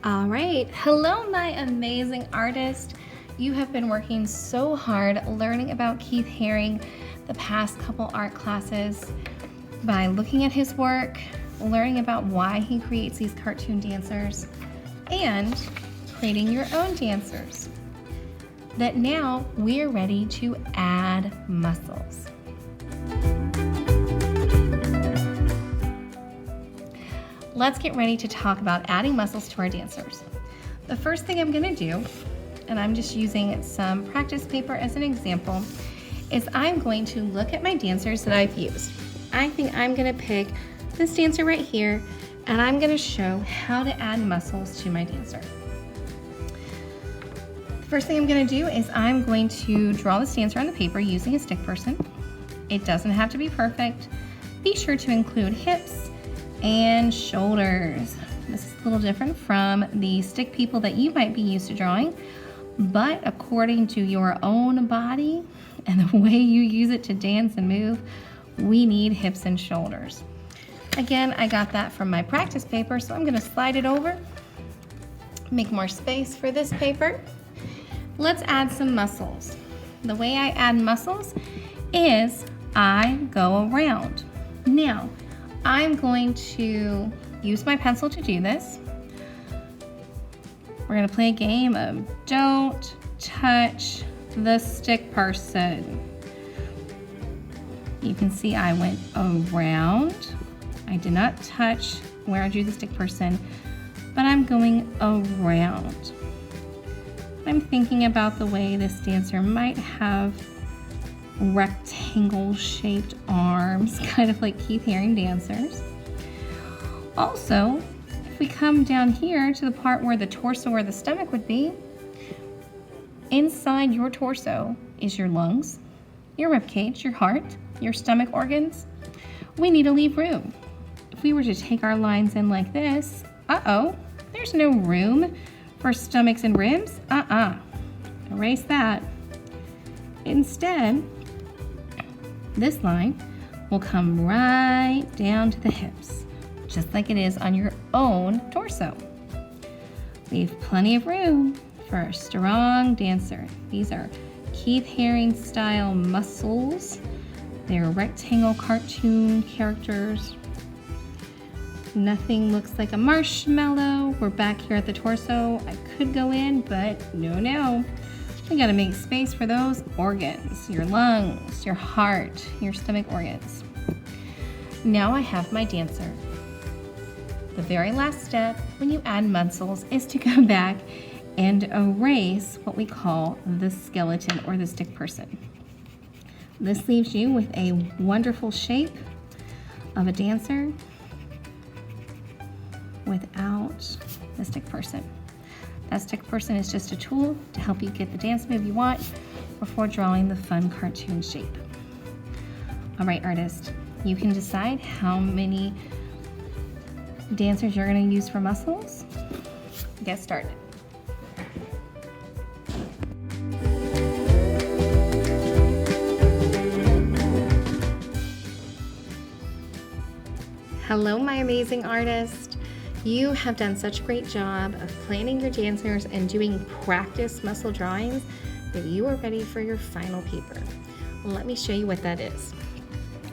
All right, hello my amazing artist. You have been working so hard learning about Keith Haring the past couple art classes by looking at his work, learning about why he creates these cartoon dancers, and creating your own dancers. That now we are ready to add muscles. Let's get ready to talk about adding muscles to our dancers. The first thing I'm going to do, and I'm just using some practice paper as an example, is I'm going to look at my dancers that I've used. I think I'm going to pick this dancer right here, and I'm going to show how to add muscles to my dancer. The first thing I'm going to do is I'm going to draw this dancer on the paper using a stick person. It doesn't have to be perfect. Be sure to include hips and shoulders. This is a little different from the stick people that you might be used to drawing, but according to your own body and the way you use it to dance and move, we need hips and shoulders. Again, I got that from my practice paper, so I'm going to slide it over, make more space for this paper. Let's add some muscles. The way I add muscles is I go around. Now, I'm going to use my pencil to do this. We're going to play a game of don't touch the stick person. You can see I went around. I did not touch where I drew the stick person, but I'm going around. I'm thinking about the way this dancer might have rectangle shaped arms, kind of like Keith Haring dancers. Also, if we come down here to the part where the torso or the stomach would be, inside your torso is your lungs, your rib cage, your heart, your stomach organs. We need to leave room. If we were to take our lines in like this, there's no room for stomachs and ribs. Erase that. Instead, this line will come right down to the hips, just like it is on your own torso. Leave plenty of room for a strong dancer. These are Keith Haring style muscles. They're rectangle cartoon characters. Nothing looks like a marshmallow. We're back here at the torso. I could go in, but no. We gotta make space for those organs, your lungs, your heart, your stomach organs. Now I have my dancer. The very last step when you add muscles is to go back and erase what we call the skeleton or the stick person. This leaves you with a wonderful shape of a dancer without the stick person. That stick person is just a tool to help you get the dance move you want before drawing the fun cartoon shape. All right, artist, you can decide how many dancers you're going to use for muscles. Get started. Hello, my amazing artist. You have done such a great job of planning your dancers and doing practice muscle drawings that you are ready for your final paper. Let me show you what that is.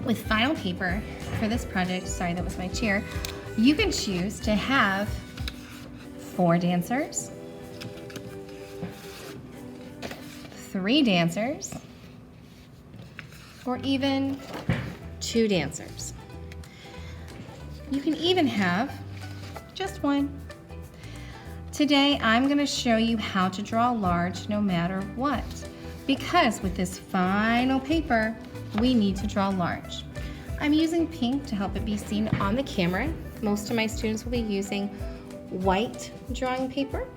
With final paper for this project, sorry, that was my chair, you can choose to have 4 dancers, 3 dancers, or even 2 dancers. You can even have just 1. Today, I'm going to show you how to draw large no matter what, because with this final paper, we need to draw large. I'm using pink to help it be seen on the camera. Most of my students will be using white drawing paper.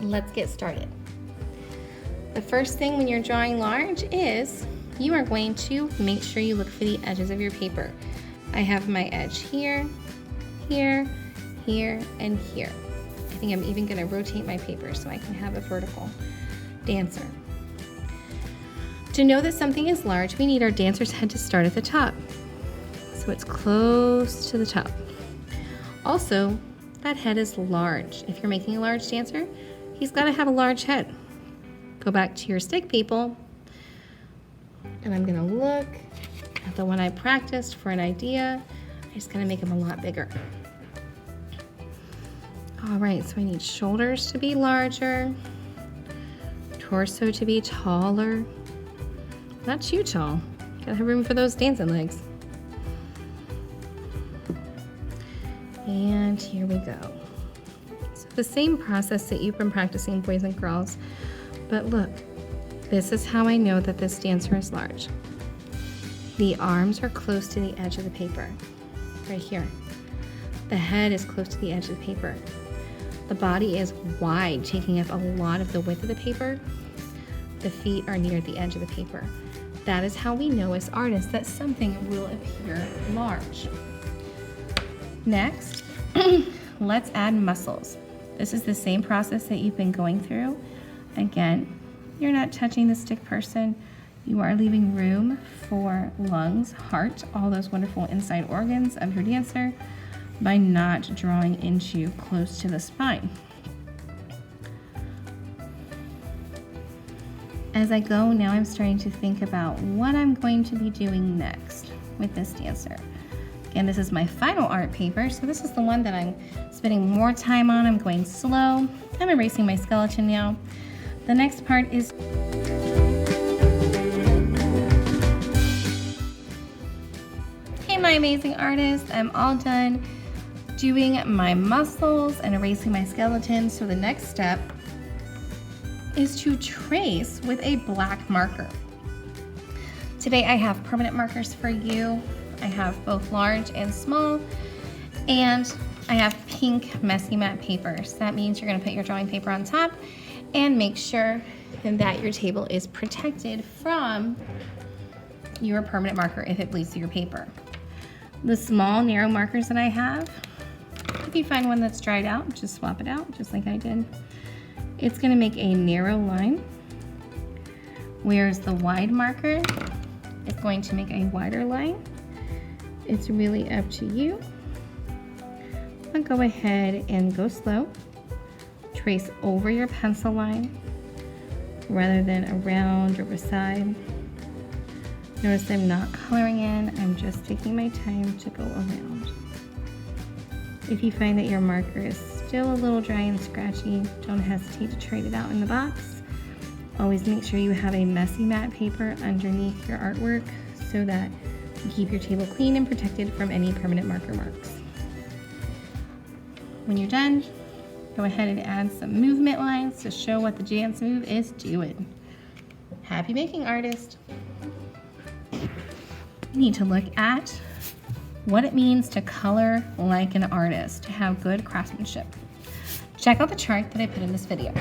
Let's get started. The first thing when you're drawing large is you are going to make sure you look for the edges of your paper. I have my edge here, here, here, and here. I think I'm even going to rotate my paper so I can have a vertical dancer. To know that something is large, we need our dancer's head to start at the top, so it's close to the top. Also, that head is large. If you're making a large dancer, he's got to have a large head. Go back to your stick people, and I'm gonna look at the one I practiced for an idea. I'm just gonna make him a lot bigger. All right, so I need shoulders to be larger, torso to be taller, not too tall. Gotta have room for those dancing legs. And here we go. So the same process that you've been practicing, boys and girls, but look, this is how I know that this dancer is large. The arms are close to the edge of the paper, right here. The head is close to the edge of the paper. The body is wide, taking up a lot of the width of the paper. The feet are near the edge of the paper. That is how we know as artists that something will appear large. Next, let's add muscles. This is the same process that you've been going through. Again, you're not touching the stick person. You are leaving room for lungs, heart, all those wonderful inside organs of your dancer by not drawing into close to the spine. As I go, now I'm starting to think about what I'm going to be doing next with this dancer. Again, this is my final art paper, so this is the one that I'm spending more time on. I'm going slow. I'm erasing my skeleton now. The next part is hey, my amazing artist, I'm all done doing my muscles and erasing my skeleton. So the next step is to trace with a black marker. Today I have permanent markers for you. I have both large and small, and I have pink messy matte paper. So that means you're gonna put your drawing paper on top and make sure that your table is protected from your permanent marker if it bleeds through your paper. The small narrow markers that I have, if you find one that's dried out, just swap it out, just like I did. It's gonna make a narrow line, whereas the wide marker is going to make a wider line. It's really up to you. I'll go ahead and go slow. Trace over your pencil line rather than around or beside. Notice I'm not coloring in, I'm just taking my time to go around. If you find that your marker is still a little dry and scratchy, don't hesitate to trade it out in the box. Always make sure you have a messy matte paper underneath your artwork so that you keep your table clean and protected from any permanent marker marks. When you're done, go ahead and add some movement lines to show what the dance move is doing. Happy making, artist. You need to look at what it means to color like an artist, to have good craftsmanship. Check out the chart that I put in this video.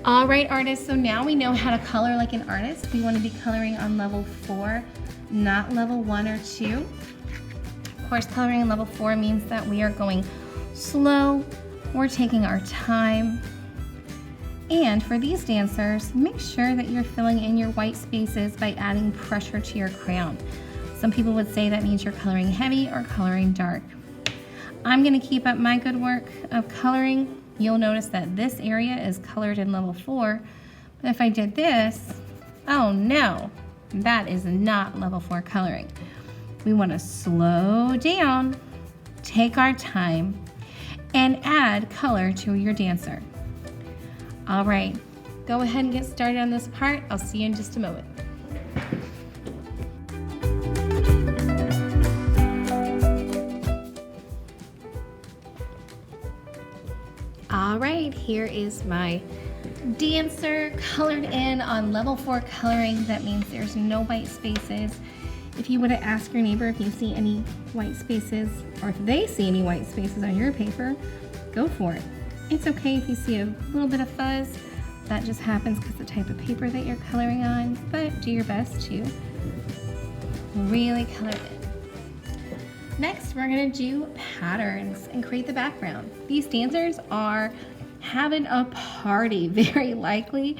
All right, artists, so now we know how to color like an artist. We want to be coloring on level 4, not level 1 or 2. Of course, coloring in level 4 means that we are going slow, we're taking our time. And for these dancers, make sure that you're filling in your white spaces by adding pressure to your crayon. Some people would say that means you're coloring heavy or coloring dark. I'm going to keep up my good work of coloring. You'll notice that this area is colored in level 4, but if I did this, oh no, that is not level 4 coloring. We want to slow down, take our time, and add color to your dancer. All right, go ahead and get started on this part. I'll see you in just a moment. All right, here is my dancer colored in on level 4 coloring. That means there's no white spaces. If you would have asked your neighbor if you see any white spaces, or if they see any white spaces on your paper, go for it. It's okay if you see a little bit of fuzz. That just happens because the type of paper that you're coloring on, but do your best to really color it in. Next, we're gonna do patterns and create the background. These dancers are having a party, very likely,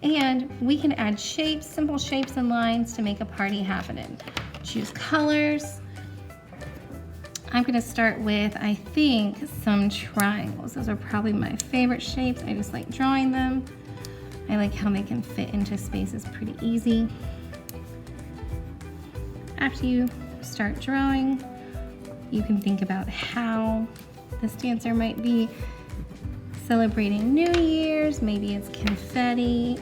and we can add shapes, simple shapes and lines to make a party happening. Choose colors. I'm gonna start with, I think, some triangles. Those are probably my favorite shapes. I just like drawing them. I like how they can fit into spaces pretty easy. After you start drawing, you can think about how this dancer might be celebrating New Year's. Maybe it's confetti.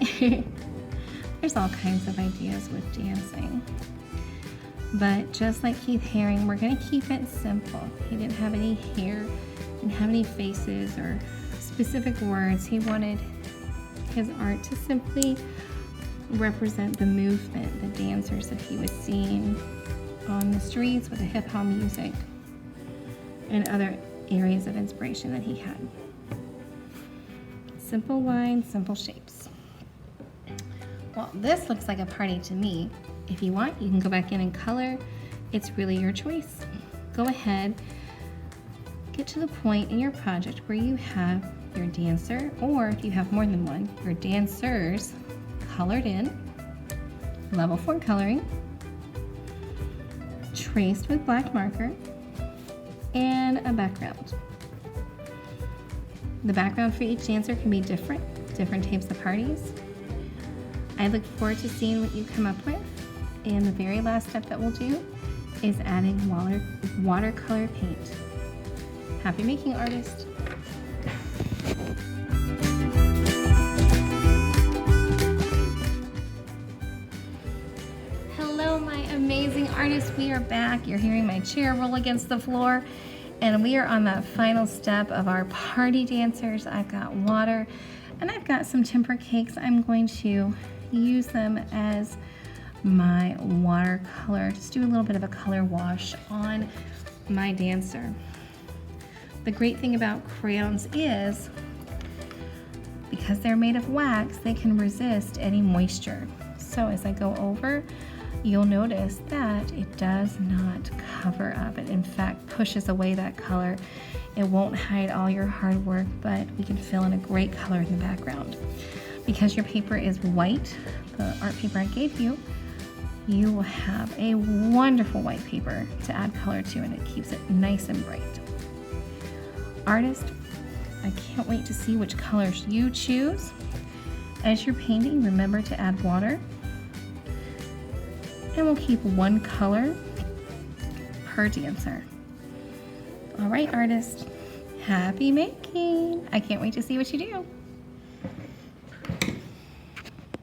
There's all kinds of ideas with dancing. But just like Keith Haring, we're gonna keep it simple. He didn't have any hair, didn't have any faces or specific words. He wanted his art to simply represent the movement, the dancers that he was seeing on the streets with the hip hop music and other areas of inspiration that he had. Simple lines, simple shapes. Well, this looks like a party to me. If you want, you can go back in and color. It's really your choice. Go ahead, get to the point in your project where you have your dancer, or if you have more than one, your dancers colored in, level 4 coloring, traced with black marker, and a background. The background for each dancer can be different types of parties. I look forward to seeing what you come up with. And the very last step that we'll do is adding watercolor paint. Happy making, artist! Hello, my amazing artists. We are back. You're hearing my chair roll against the floor. And we are on the final step of our party dancers. I've got water and I've got some temper cakes. I'm going to use them as my watercolor. Just do a little bit of a color wash on my dancer. The great thing about crayons is, because they're made of wax, they can resist any moisture. So as I go over, you'll notice that it does not cover up. It in fact pushes away that color. It won't hide all your hard work, but we can fill in a great color in the background. Because your paper is white, the art paper I gave you, you will have a wonderful white paper to add color to, and it keeps it nice and bright. Artist, I can't wait to see which colors you choose. As you're painting, remember to add water. And we'll keep one color per dancer. All right, artist, happy making. I can't wait to see what you do.